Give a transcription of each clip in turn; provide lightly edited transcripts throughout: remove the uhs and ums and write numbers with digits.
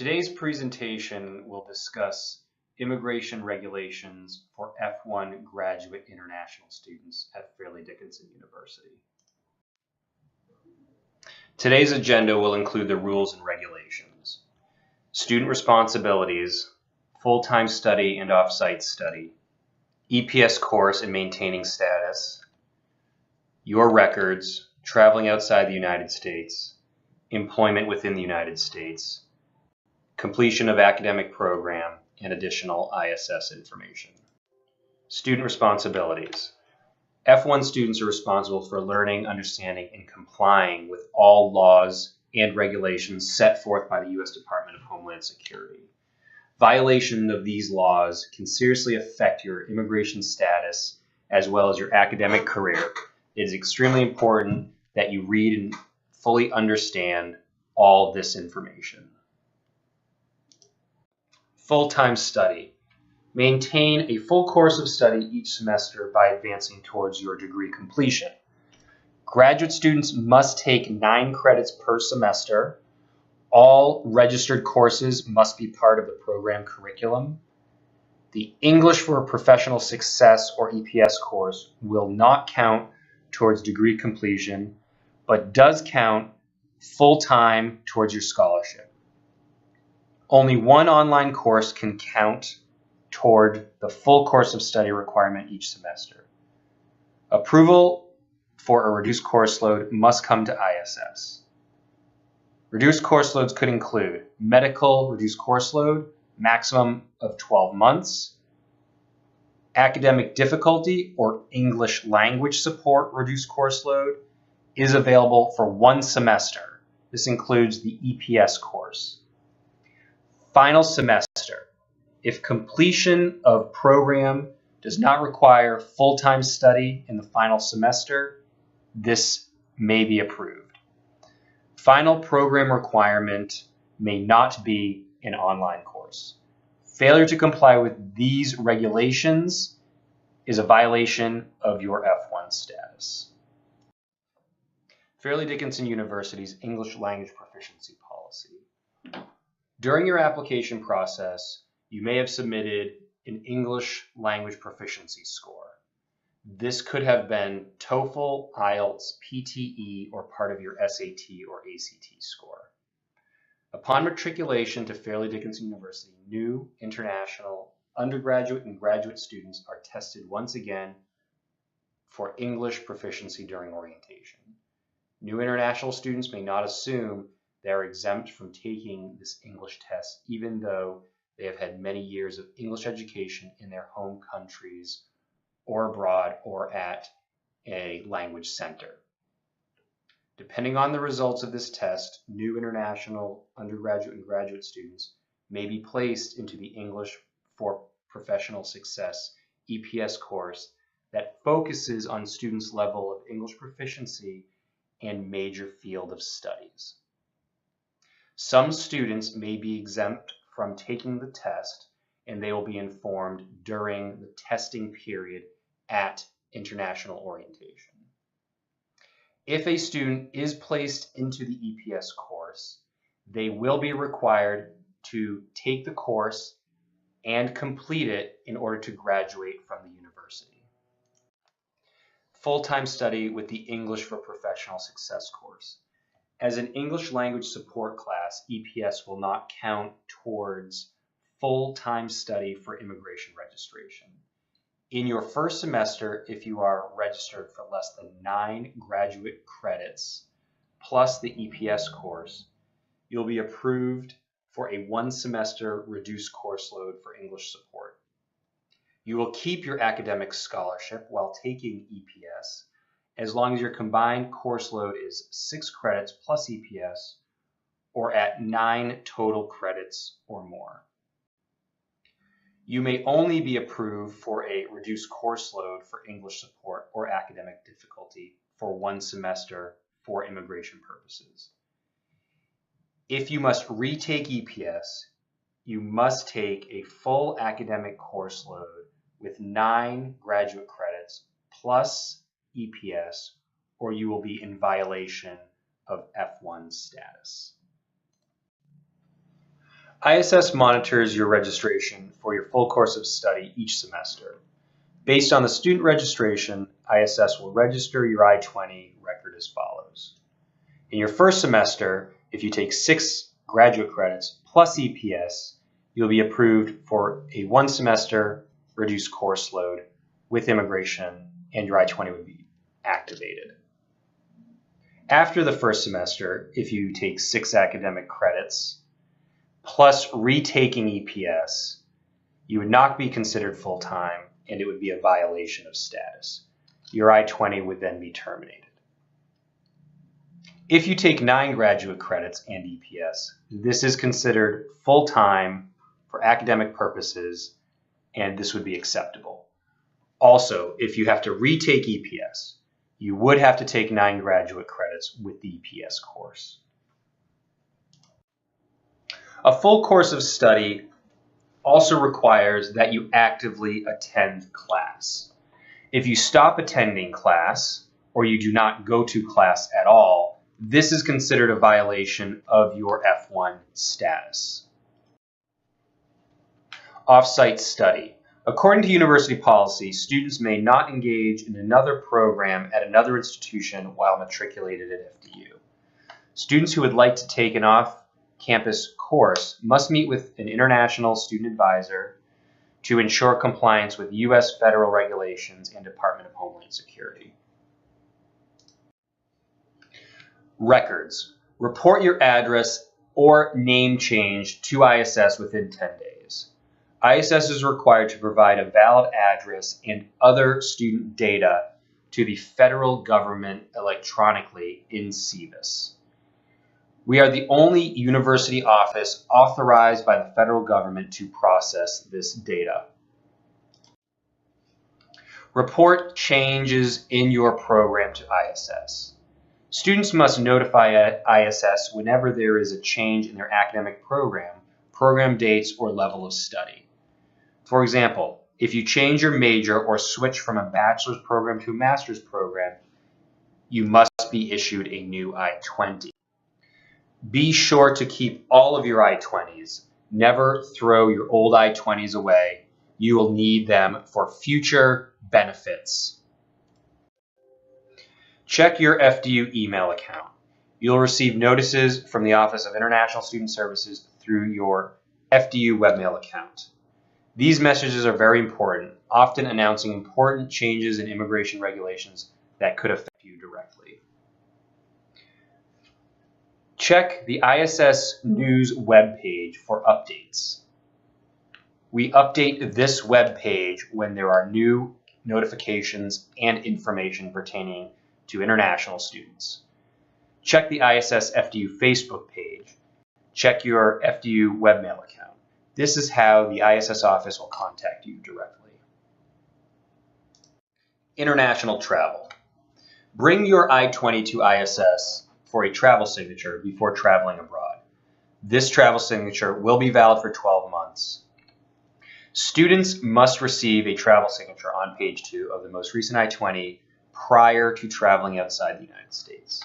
Today's presentation will discuss immigration regulations for F-1 graduate international students at Fairleigh Dickinson University. Today's agenda will include the rules and regulations, student responsibilities, full-time study and off-site study, EPS course and maintaining status, your records, traveling outside the United States, employment within the United States, completion of academic program, and additional ISS information. Student responsibilities. F-1 students are responsible for learning, understanding, and complying with all laws and regulations set forth by the U.S. Department of Homeland Security. Violation of these laws can seriously affect your immigration status as well as your academic career. It is extremely important that you read and fully understand all this information. Full-time study. Maintain a full course of study each semester by advancing towards your degree completion. Graduate students must take 9 credits per semester. All registered courses must be part of the program curriculum. The English for Professional Success or EPS course will not count towards degree completion, but does count full-time towards your scholarship. Only one online course can count toward the full course of study requirement each semester. Approval for a reduced course load must come to ISS. Reduced course loads could include medical reduced course load, maximum of 12 months, academic difficulty or English language support reduced course load is available for 1 semester. This includes the EPS course. Final semester. If completion of program does not require full-time study in the final semester, this may be approved. Final program requirement may not be an online course. Failure to comply with these regulations is a violation of your F-1 status. Fairleigh Dickinson University's English language proficiency policy. During your application process, you may have submitted an English language proficiency score. This could have been TOEFL, IELTS, PTE, or part of your SAT or ACT score. Upon matriculation to Fairleigh Dickinson University, new international undergraduate and graduate students are tested once again for English proficiency during orientation. New international students may not assume they are exempt from taking this English test, even though they have had many years of English education in their home countries or abroad or at a language center. Depending on the results of this test, new international undergraduate and graduate students may be placed into the English for Professional Success EPS course that focuses on students' level of English proficiency and major field of studies. Some students may be exempt from taking the test, and they will be informed during the testing period at international orientation. If a student is placed into the EPS course, they will be required to take the course and complete it in order to graduate from the university. Full-time study with the English for Professional Success course. As an English language support class, EPS will not count towards full-time study for immigration registration. In your first semester, if you are registered for less than 9 graduate credits plus the EPS course, you'll be approved for a 1-semester reduced course load for English support. You will keep your academic scholarship while taking EPS as long as your combined course load is 6 credits plus EPS or at 9 total credits or more. You may only be approved for a reduced course load for English support or academic difficulty for 1 semester for immigration purposes. If you must retake EPS, you must take a full academic course load with 9 graduate credits plus EPS, or you will be in violation of F-1 status. ISS monitors your registration for your full course of study each semester. Based on the student registration, ISS will register your I-20 record as follows. In your first semester, if you take 6 graduate credits plus EPS, you'll be approved for a 1-semester reduced course load with immigration, and your I-20 would be activated. After the first semester, if you take 6 academic credits plus retaking EPS, you would not be considered full-time, and it would be a violation of status. Your I-20 would then be terminated. If you take 9 graduate credits and EPS, this is considered full-time for academic purposes, and this would be acceptable. Also, if you have to retake EPS, you would have to take 9 graduate credits with the EPS course. A full course of study also requires that you actively attend class. If you stop attending class, or you do not go to class at all, this is considered a violation of your F-1 status. Off-site study. According to university policy, students may not engage in another program at another institution while matriculated at FDU. Students who would like to take an off-campus course must meet with an international student advisor to ensure compliance with U.S. federal regulations and Department of Homeland Security. Records. Report your address or name change to ISS within 10 days. ISS is required to provide a valid address and other student data to the federal government electronically in SEVIS. We are the only university office authorized by the federal government to process this data. Report changes in your program to ISS. Students must notify ISS whenever there is a change in their academic program, program dates, or level of study. For example, if you change your major or switch from a bachelor's program to a master's program, you must be issued a new I-20. Be sure to keep all of your I-20s. Never throw your old I-20s away. You will need them for future benefits. Check your FDU email account. You'll receive notices from the Office of International Student Services through your FDU webmail account. These messages are very important, often announcing important changes in immigration regulations that could affect you directly. Check the ISS News webpage for updates. We update this webpage when there are new notifications and information pertaining to international students. Check the ISS FDU Facebook page. Check your FDU webmail account. This is how the ISS office will contact you directly. International travel. Bring your I-20 to ISS for a travel signature before traveling abroad. This travel signature will be valid for 12 months. Students must receive a travel signature on page 2 of the most recent I-20 prior to traveling outside the United States.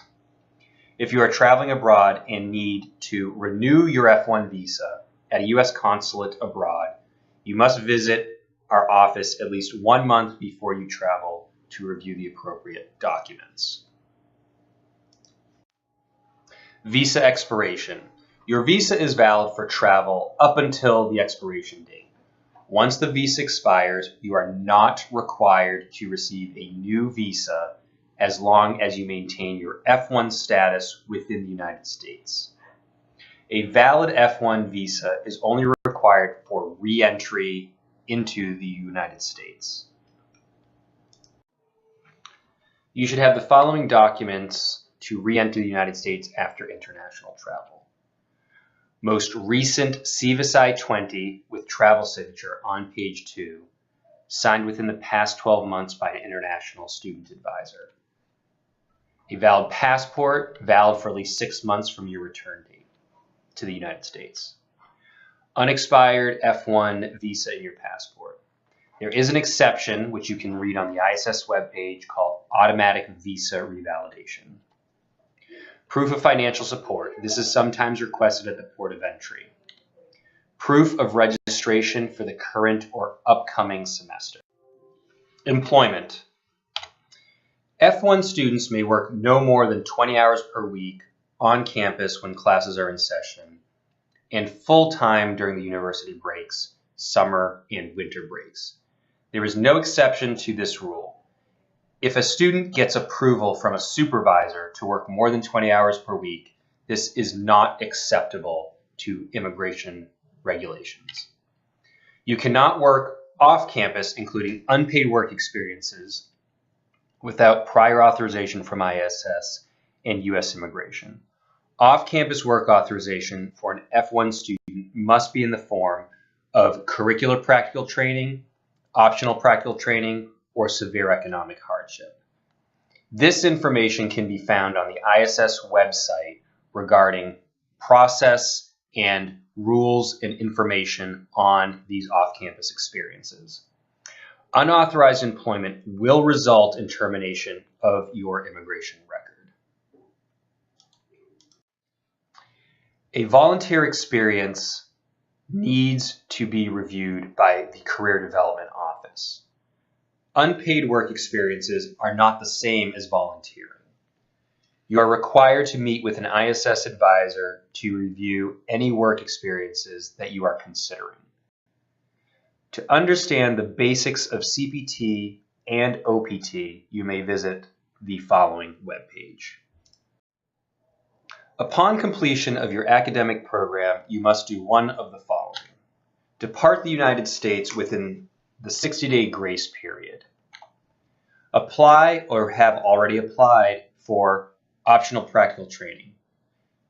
If you are traveling abroad and need to renew your F-1 visa at a U.S. consulate abroad, you must visit our office at least 1 month before you travel to review the appropriate documents. Visa expiration. Your visa is valid for travel up until the expiration date. Once the visa expires, you are not required to receive a new visa as long as you maintain your F-1 status within the United States. A valid F-1 visa is only required for re-entry into the United States. You should have the following documents to re-enter the United States after international travel. Most recent SEVIS I-20 with travel signature on page 2, signed within the past 12 months by an international student advisor. A valid passport, valid for at least 6 months from your return date to the United States. Unexpired F-1 visa in your passport. There is an exception, which you can read on the ISS webpage, called automatic visa revalidation. Proof of financial support. This is sometimes requested at the port of entry. proof of registration for the current or upcoming semester. Employment. F-1 students may work no more than 20 hours per week on campus when classes are in session, and full-time during the university breaks, summer and winter breaks. There is no exception to this rule. If a student gets approval from a supervisor to work more than 20 hours per week, this is not acceptable to immigration regulations. You cannot work off campus, including unpaid work experiences, without prior authorization from ISS and U.S. Immigration. Off-campus work authorization for an F-1 student must be in the form of curricular practical training, optional practical training, or severe economic hardship. This information can be found on the ISS website regarding process and rules and information on these off-campus experiences. Unauthorized employment will result in termination of your immigration record. A volunteer experience needs to be reviewed by the Career Development Office. Unpaid work experiences are not the same as volunteering. You are required to meet with an ISS advisor to review any work experiences that you are considering. To understand the basics of CPT and OPT, you may visit the following webpage. Upon completion of your academic program, you must do one of the following. Depart the United States within the 60-day grace period. Apply or have already applied for optional practical training.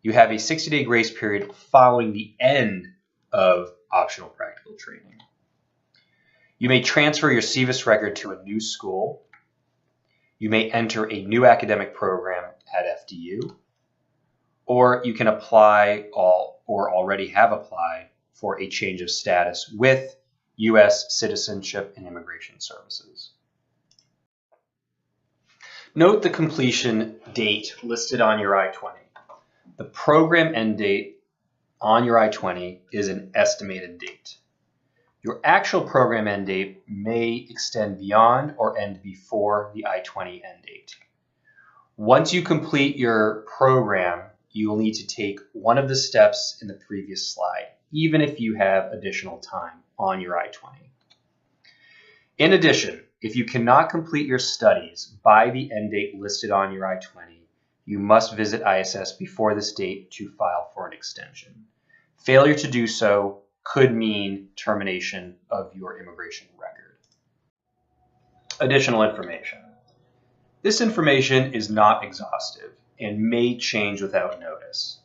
You have a 60-day grace period following the end of optional practical training. You may transfer your CVIS record to a new school. You may enter a new academic program at FDU, or you can apply or already have applied for a change of status with U.S. Citizenship and Immigration Services. Note the completion date listed on your I-20. The program end date on your I-20 is an estimated date. Your actual program end date may extend beyond or end before the I-20 end date. Once you complete your program, you will need to take one of the steps in the previous slide, even if you have additional time on your I-20. In addition, if you cannot complete your studies by the end date listed on your I-20, you must visit ISS before this date to file for an extension. Failure to do so could mean termination of your immigration record. Additional information. This information is not exhaustive and may change without notice.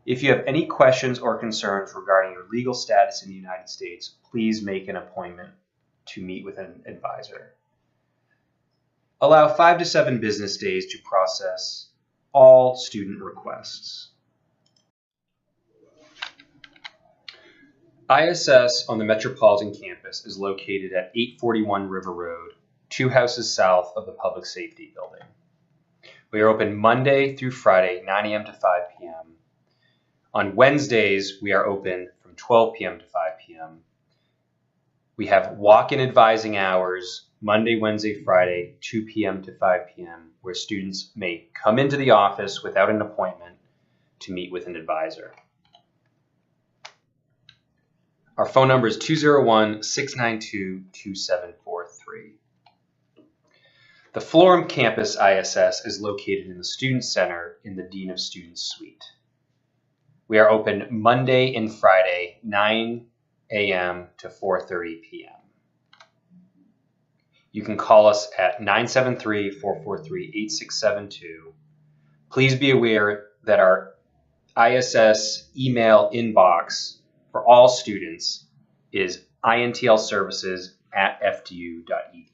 If you have any questions or concerns regarding your legal status in the United States, please make an appointment to meet with an advisor. Allow 5 to 7 business days to process all student requests. ISS on the Metropolitan Campus is located at 841 River Road, 2 houses south of the Public Safety Building. We are open Monday through Friday, 9 a.m. to 5 p.m. On Wednesdays, we are open from 12 p.m. to 5 p.m. We have walk-in advising hours, Monday, Wednesday, Friday, 2 p.m. to 5 p.m., where students may come into the office without an appointment to meet with an advisor. Our phone number is 201-692-2743. The Florham Campus ISS is located in the Student Center in the Dean of Students Suite. We are open Monday and Friday, 9 a.m. to 4:30 p.m. You can call us at 973-443-8672. Please be aware that our ISS email inbox for all students is intlservices@fdu.edu.